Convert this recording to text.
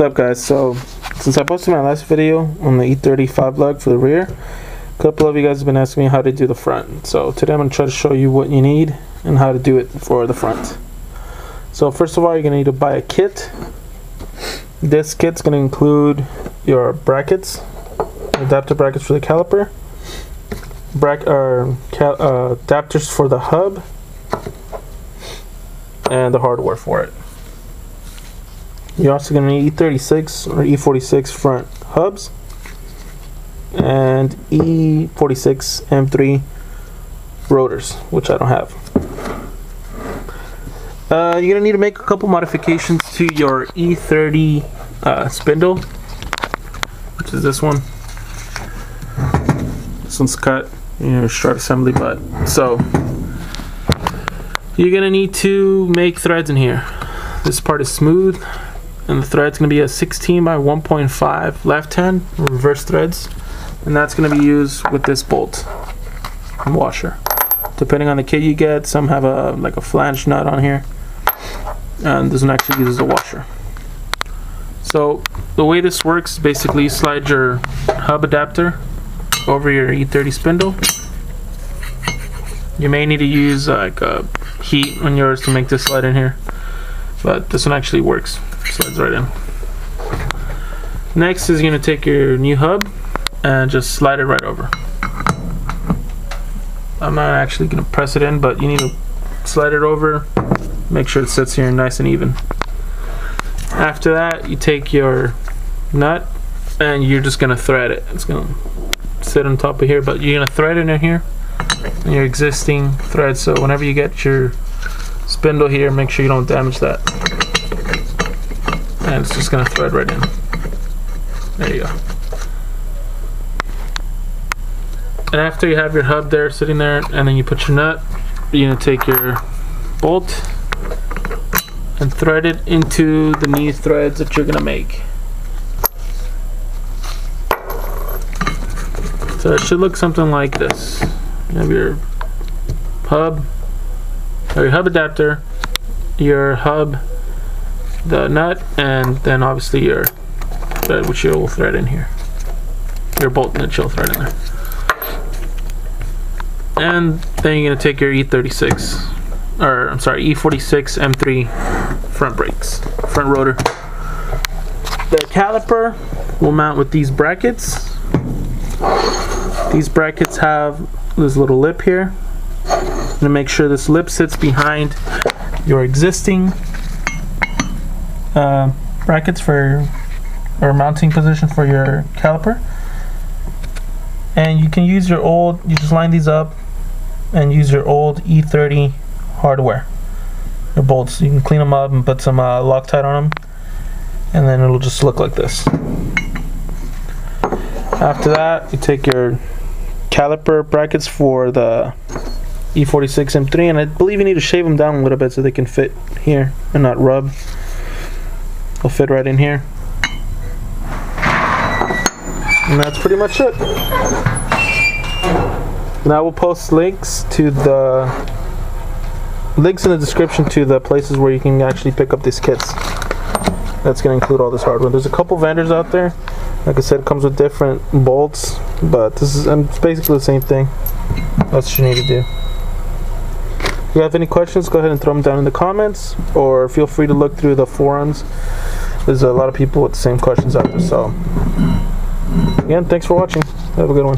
up, guys? So since I posted my last video on the e35 lug for the rear, a couple of you guys have been asking me how to do the front. So today I'm going to try to show you what you need and how to do it for the front. So first of all, you're going to need to buy a kit. This kit's going to include your brackets, adapter brackets for the caliper, adapters for the hub, and the hardware for it. You're also going to need e36 or e46 front hubs and e46 M3 rotors, which I don't have. You're going to need to make a couple modifications to your e30 spindle, which is this one. This one's cut, strut assembly butt. So you're going to need to make threads in here. This part is smooth, and the thread's going to be a 16 by 1.5 left hand reverse threads, and that's going to be used with this bolt and washer. Depending on the kit you get, some have like a flange nut on here, and this one actually uses a washer. So the way this works is basically you slide your hub adapter over your e30 spindle. You may need to use like a heat on yours to make this slide in here, but this one actually works. Slides right in. Next is you're going to take your new hub and just slide it right over. I'm not actually going to press it in, but you need to slide it over, make sure it sits here nice and even. After that, you take your nut and you're just going to thread it. It's going to sit on top of here, but you're going to thread it in here, in your existing thread, so whenever you get your spindle here, make sure you don't damage that. And it's just going to thread right in. There you go. And after you have your hub there sitting there, and then you put your nut, you're going to take your bolt and thread it into the new threads that you're going to make. So it should look something like this. You have your hub, or your hub adapter, your hub, the nut, and then obviously your thread, which you'll thread in here. Your bolt that you'll thread in there. And then you're going to take your e46, or I'm sorry, e46 M3 front brakes, front rotor. The caliper will mount with these brackets. These brackets have this little lip here. I'm going to make sure this lip sits behind your existing brackets for or mounting position for your caliper, and you can use your old, you just line these up and use your old e30 hardware, your bolts. You can clean them up and put some Loctite on them, and then it'll just look like this. After that, you take your caliper brackets for the e46 M3, and I believe you need to shave them down a little bit so they can fit here and not rub. They'll fit right in here. And that's pretty much it. And I will post links in the description to the places where you can actually pick up these kits. That's going to include all this hardware. There's a couple vendors out there. Like I said, it comes with different bolts, but this is it's basically the same thing. That's what you need to do. If you have any questions, go ahead and throw them down in the comments, or feel free to look through the forums. There's a lot of people with the same questions out there. So again, thanks for watching. Have a good one.